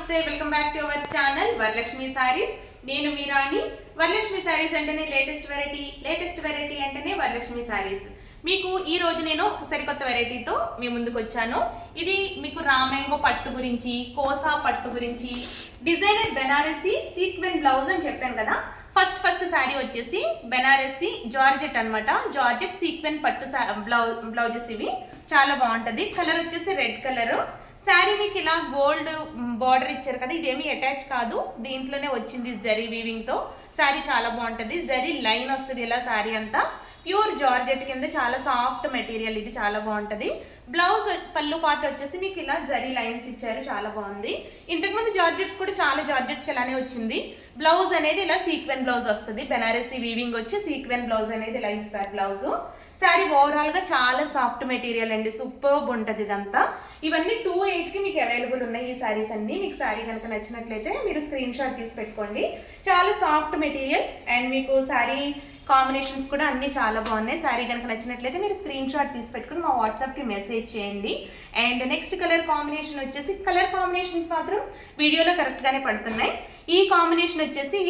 నమస్తే welcome back to our channel Varalakshmi saris. నేను మీ రాణి. వరలక్ష్మి సారీస్ అంటేనే లేటెస్ట్ వెరైటీ అంటేనే వరలక్ష్మి సారీస్. మీకు ఈ రోజు నేను ఒక సరికొత్త వెరైటీతో మీ ముందుకు వచ్చాను. ఇది మీకు రామ్యాంగో పట్టు గురించి, కోసా పట్టు గురించి, డిజైనర్ బెనారసీ సీక్వెన్ బ్లౌజ్ అని చెప్పాను కదా. ఫస్ట్ శారీ వచ్చేసి బెనారసీ జార్జెట్ అనమాట. జార్జెట్ సీక్వెన్ పట్టు బ్లౌజెస్ ఇవి చాలా బాగుంటుంది. కలర్ వచ్చేసి రెడ్ కలర్. శారీ మీకు ఇలా గోల్డ్ బార్డర్ ఇచ్చారు కదా, ఇదేమీ అటాచ్ కాదు, దీంట్లోనే వచ్చింది జరీ వీవింగ్ తో. శారీ చాలా బాగుంటుంది. జరీ లైన్ వస్తుంది ఇలా శారీ అంతా. ప్యూర్ జార్జెట్ కింద చాలా సాఫ్ట్ మెటీరియల్, ఇది చాలా బాగుంటుంది. బ్లౌజ్ పళ్ళు పార్ట్ వచ్చేసి మీకు ఇలా జరీ లైన్స్ ఇచ్చారు, చాలా బాగుంది. ఇంతకుముందు జార్జెట్స్ కూడా చాలా జార్జెట్స్కి ఇలానే వచ్చింది. బ్లౌజ్ అనేది ఇలా సీక్వెన్ బ్లౌజ్ వస్తుంది. బెనారసీ వీవింగ్ వచ్చి సీక్వెన్ బ్లౌజ్ అనేది ఇలా ఇస్తారు బ్లౌజ్. శారీ ఓవరాల్ గా చాలా సాఫ్ట్ మెటీరియల్ అండి, సూపర్బ్ ఉంటుంది ఇదంతా. ఇవన్నీ 28కి మీకు అవైలబుల్ ఉన్నాయి ఈ శారీస్ అన్ని. మీకు శారీ కనుక నచ్చినట్లయితే మీరు స్క్రీన్ షాట్ తీసి పెట్టుకోండి. చాలా సాఫ్ట్ మెటీరియల్ అండ్ మీకు శారీ కాంబినేషన్స్ కూడా అన్ని చాలా బాగున్నాయి. శారీ కనుక నచ్చినట్లయితే మీరు స్క్రీన్ షాట్ తీసి పెట్టుకుని మా వాట్సాప్కి మెసేజ్ చేయండి. అండ్ నెక్స్ట్ కలర్ కాంబినేషన్ వచ్చేసి, కలర్ కాంబినేషన్స్ మాత్రం వీడియోలో కరెక్ట్గానే పడుతున్నాయి. ఈ కాంబినేషన్ వచ్చేసి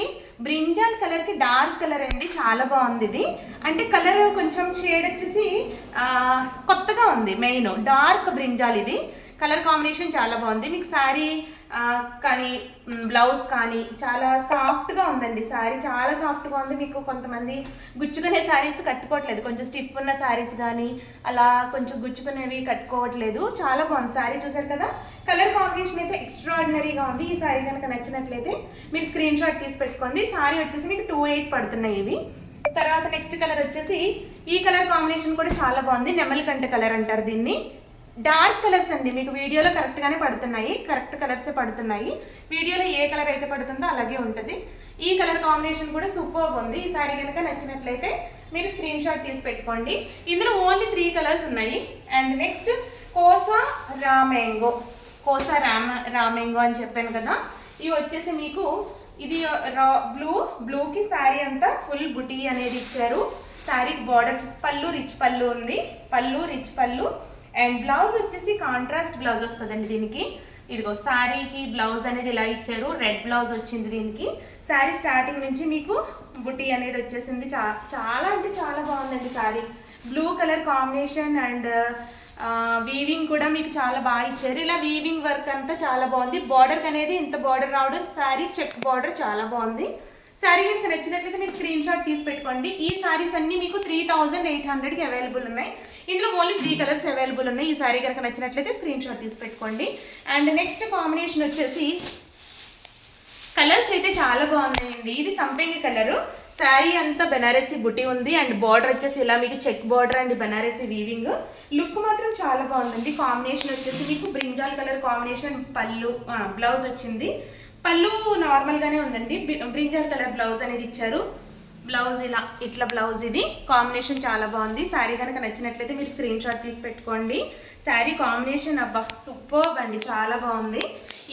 బ్రింజాల్ కలర్కి డార్క్ కలర్ అండి, చాలా బాగుంది ఇది. అంటే కలర్ కొంచెం షేడ్ వచ్చేసి కొత్తగా ఉంది, మెయిన్ డార్క్ బ్రింజాల్. ఇది కలర్ కాంబినేషన్ చాలా బాగుంది. మీకు శారీ కానీ బ్లౌజ్ కానీ చాలా సాఫ్ట్గా ఉందండి. శారీ చాలా సాఫ్ట్గా ఉంది. మీకు కొంతమంది గుచ్చుకునే శారీస్ కట్టుకోవట్లేదు, కొంచెం స్టిఫ్ ఉన్న శారీస్ కానీ అలా కొంచెం గుచ్చుకునేవి కట్టుకోవట్లేదు. చాలా బాగుంది శారీ, చూసారు కదా. కలర్ కాంబినేషన్ అయితే ఎక్స్ట్రాడినరీగా ఉంది. ఈ శారీ కనుక నచ్చినట్లయితే మీరు స్క్రీన్ షాట్ తీసి పెట్టుకోండి. శారీ వచ్చేసి మీకు 28 పడుతున్నాయి ఇవి. తర్వాత నెక్స్ట్ కలర్ వచ్చేసి, ఈ కలర్ కాంబినేషన్ కూడా చాలా బాగుంది. నెమలికంట కలర్ అంటారు దీన్ని. డార్క్ కలర్స్ అండి, మీకు వీడియోలో కరెక్ట్గానే పడుతున్నాయి, కరెక్ట్ కలర్సే పడుతున్నాయి. వీడియోలో ఏ కలర్ అయితే పడుతుందో అలాగే ఉంటుంది. ఈ కలర్ కాంబినేషన్ కూడా సూపర్బ్ ఉంది. ఈ శారీ కనుక నచ్చినట్లయితే మీరు స్క్రీన్ షాట్ తీసి పెట్టుకోండి. ఇందులో ఓన్లీ 3 కలర్స్ ఉన్నాయి. అండ్ నెక్స్ట్ కోసా రామ్యాంగో అని చెప్పాను కదా. ఇవి వచ్చేసి మీకు ఇది బ్లూకి శారీ అంతా ఫుల్ బుటీ అనేది ఇచ్చారు. శారీ బార్డర్ పళ్ళు రిచ్ పళ్ళు ఉంది, రిచ్ పళ్ళు. అండ్ బ్లౌజ్ వచ్చేసి కాంట్రాస్ట్ బ్లౌజ్ వస్తుందండి దీనికి. ఇదిగో శారీకి బ్లౌజ్ అనేది ఇలా ఇచ్చారు, రెడ్ బ్లౌజ్ వచ్చింది దీనికి. శారీ స్టార్టింగ్ నుంచి మీకు బుటీ అనేది వచ్చేసింది. చాలా అంటే చాలా బాగుందండి sari. Blue colour combination and weaving కూడా మీకు చాలా బాగా ఇచ్చారు. ఇలా వీవింగ్ వర్క్ అంతా చాలా బాగుంది. బార్డర్ అనేది ఇంత బార్డర్ రావడం, శారీ చెక్ బార్డర్ చాలా బాగుంది. శారీ కనుక నచ్చినట్లయితే మీరు స్క్రీన్ షాట్ తీసి పెట్టుకోండి. ఈ శారీస్ అన్ని మీకు 3800కి అవైలబుల్ ఉన్నాయి. ఇందులో ఓన్లీ 3 కలర్స్ అవైలబుల్ ఉన్నాయి. ఈ శారీ కనుక నచ్చినట్లయితే స్క్రీన్ షాట్ తీసి పెట్టుకోండి. అండ్ నెక్స్ట్ కాంబినేషన్ వచ్చేసి, కలర్స్ అయితే చాలా బాగున్నాయండి. ఇది సంపెంగి కలరు. శారీ అంతా బెనారసీ బుటీ ఉంది అండ్ బార్డర్ వచ్చేసి ఇలా మీకు check border and Banarasi weaving. Look మాత్రం చాలా బాగుందండి. కాంబినేషన్ వచ్చేసి మీకు బ్రింజాల్ కలర్ కాంబినేషన్ బ్లౌజ్ వచ్చింది. పళ్ళు నార్మల్గానే ఉందండి. బ్రింజాల్ కలర్ బ్లౌజ్ అనేది ఇచ్చారు. బ్లౌజ్ ఇట్లా బ్లౌజ్. ఇది కాంబినేషన్ చాలా బాగుంది. శారీ కనుక నచ్చినట్లయితే మీరు స్క్రీన్ షాట్ తీసి పెట్టుకోండి. శారీ కాంబినేషన్ అబ్బా సూపర్బ్ అండి, చాలా బాగుంది.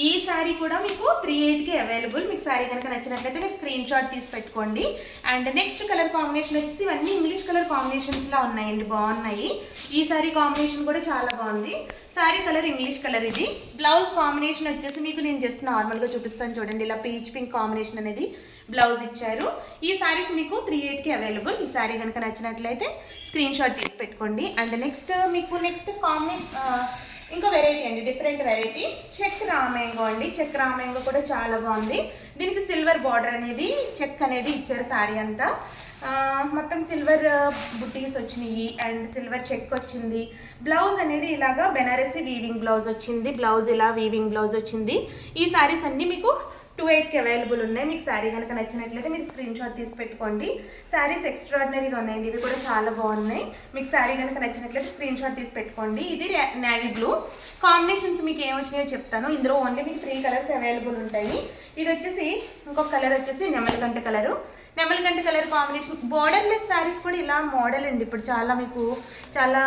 ఈ శారీ కూడా మీకు 38కి అవైలబుల్. మీకు శారీ కనుక నచ్చినట్లయితే మీరు స్క్రీన్ షాట్ తీసి పెట్టుకోండి. అండ్ నెక్స్ట్ కలర్ కాంబినేషన్ వచ్చేసి ఇవన్నీ ఇంగ్లీష్ కలర్ కాంబినేషన్స్లా ఉన్నాయండి, బాగున్నాయి. ఈ శారీ కాంబినేషన్ కూడా చాలా బాగుంది. శారీ కలర్ ఇంగ్లీష్ కలర్ ఇది. బ్లౌజ్ కాంబినేషన్ వచ్చేసి మీకు నేను జస్ట్ నార్మల్గా చూపిస్తాను చూడండి. ఇలా పీచ్ పింక్ కాంబినేషన్ అనేది బ్లౌజ్ ఇచ్చారు. ఈ శారీస్ మీకు 38కి అవైలబుల్. ఈ శారీ కనుక నచ్చినట్లయితే స్క్రీన్ షాట్ తీసి పెట్టుకోండి. అండ్ నెక్స్ట్ కాంబినేషన్ ఇంకో వెరైటీ అండి, డిఫరెంట్ వెరైటీ. చెక్ రామ్యాంగో అండి. చెక్ రామ్యాంగో కూడా చాలా బాగుంది. దీనికి సిల్వర్ బార్డర్ అనేది చెక్ అనేది ఇచ్చారు. శారీ అంతా మొత్తం సిల్వర్ బుటీస్ వచ్చినాయి అండ్ సిల్వర్ చెక్ వచ్చింది. బ్లౌజ్ అనేది ఇలాగా బెనారసీ వీవింగ్ బ్లౌజ్ వచ్చింది. బ్లౌజ్ ఇలా వీవింగ్ బ్లౌజ్ వచ్చింది. ఈ శారీస్ అన్నీ మీకు 28కి అవైలబుల్ ఉన్నాయి. మీకు శారీ కనుక నచ్చినట్లయితే మీరు స్క్రీన్ షాట్ తీసి పెట్టుకోండి. శారీస్ ఎక్స్ట్రాడినరీగా ఉన్నాయండి, ఇవి కూడా చాలా బాగున్నాయి. మీకు శారీ కనుక నచ్చినట్లయితే స్క్రీన్ షాట్ తీసి పెట్టుకోండి. ఇది నేవీ బ్లూ కాంబినేషన్స్. మీకు ఏమొచ్చినాయో చెప్తాను. ఇందులో ఓన్లీ మీకు 3 కలర్స్ అవైలబుల్ ఉంటాయి. ఇది వచ్చేసి ఇంకొక కలర్ వచ్చేసి నెమలికంట కలరు. నెమలికంట కలర్ కాంబినేషన్. బోర్డర్లెస్ శారీస్ కూడా ఇలా మోడల్ అండి ఇప్పుడు చాలా మీకు చాలా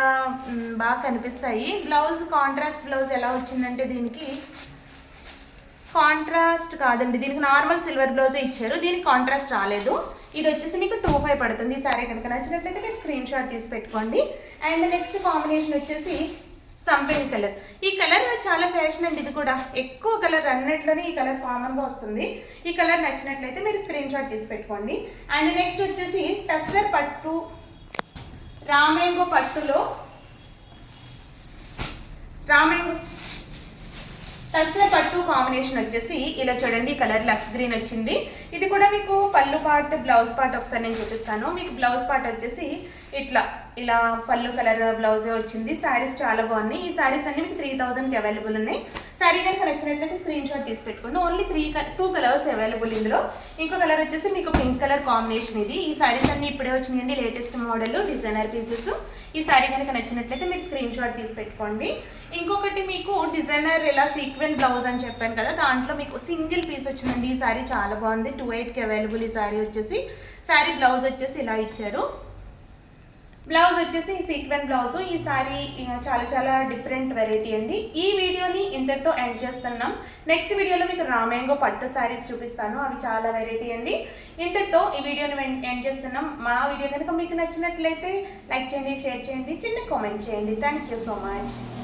బాగా కనిపిస్తాయి. బ్లౌజ్ కాంట్రాస్ట్ బ్లౌజ్ ఎలా వచ్చిందంటే దీనికి కాంట్రాస్ట్ కాదండి, దీనికి నార్మల్ సిల్వర్ బ్లౌజే ఇచ్చారు, దీనికి కాంట్రాస్ట్ రాలేదు. ఇది వచ్చేసి మీకు 25 పడుతుంది. ఈ శారీ కనుక నచ్చినట్లయితే మీరు స్క్రీన్ షాట్ తీసి పెట్టుకోండి. అండ్ నెక్స్ట్ కాంబినేషన్ వచ్చేసి సంపెంగ్ కలర్. ఈ కలర్ చాలా ఫ్యాషన్ అండి. ఇది కూడా ఎక్కువ కలర్ అన్నిట్లోనే ఈ కలర్ కామన్ గా వస్తుంది. ఈ కలర్ నచ్చినట్లయితే మీరు స్క్రీన్ షాట్ తీసి పెట్టుకోండి. అండ్ నెక్స్ట్ వచ్చేసి టస్సర్ పట్టు, రామేంగో పట్టులో టస్సర్ పట్టు కాంబినేషన్ వచ్చేసి ఇలా చూడండి. కలర్ లక్స్ గ్రీన్ వచ్చింది. ఇది కూడా మీకు పళ్ళు పార్ట్, బ్లౌజ్ పార్ట్ ఒకసారి నేను చూపిస్తాను. మీకు బ్లౌజ్ పార్ట్ వచ్చేసి ఇలా పళ్ళు కలర్ బ్లౌజే వచ్చింది. శారీస్ చాలా బాగున్నాయి. ఈ శారీస్ అన్ని మీకు 3000కి అవైలబుల్ ఉన్నాయి. శారీ కనుక నచ్చినట్లయితే స్క్రీన్ షాట్ తీసి పెట్టుకోండి. ఓన్లీ 2 కలర్స్ అవైలబుల్ ఇందులో. ఇంకో కలర్ వచ్చేసి మీకు పింక్ కలర్ కాంబినేషన్. ఇది ఈ శారీస్ అన్ని ఇప్పుడే వచ్చినాయండి, లేటెస్ట్ మోడల్ డిజైనర్ పీసెస్. ఈ శారీ కనుక నచ్చినట్లయితే మీరు స్క్రీన్ షాట్ తీసి పెట్టుకోండి. ఇంకొకటి మీకు డిజైనర్ ఇలా సీక్వెన్ బ్లౌజ్ అని చెప్పాను కదా, దాంట్లో మీకు సింగిల్ పీస్ వచ్చిందండి. ఈ శారీ చాలా బాగుంది. 2800కి అవైలబుల్. ఈ శారీ వచ్చేసి శారీ బ్లౌజ్ వచ్చేసి ఇలా ఇచ్చారు. బ్లౌజ్ వచ్చేసి సీక్వెన్ బ్లౌజ్. ఈ సారీ చాలా డిఫరెంట్ వెరైటీ అండి. ఈ వీడియోని ఇంతటితో ఎండ్ చేస్తున్నాం. నెక్స్ట్ వీడియోలో మీకు రామేంగో పట్టు సారీస్ చూపిస్తాను. అవి చాలా వెరైటీ అండి. ఇంతటితో ఈ వీడియోని ఎండ్ చేస్తున్నాం. మా వీడియో కనుక మీకు నచ్చినట్లయితే లైక్ చేయండి, షేర్ చేయండి, చిన్న కామెంట్ చేయండి. Thank you so much.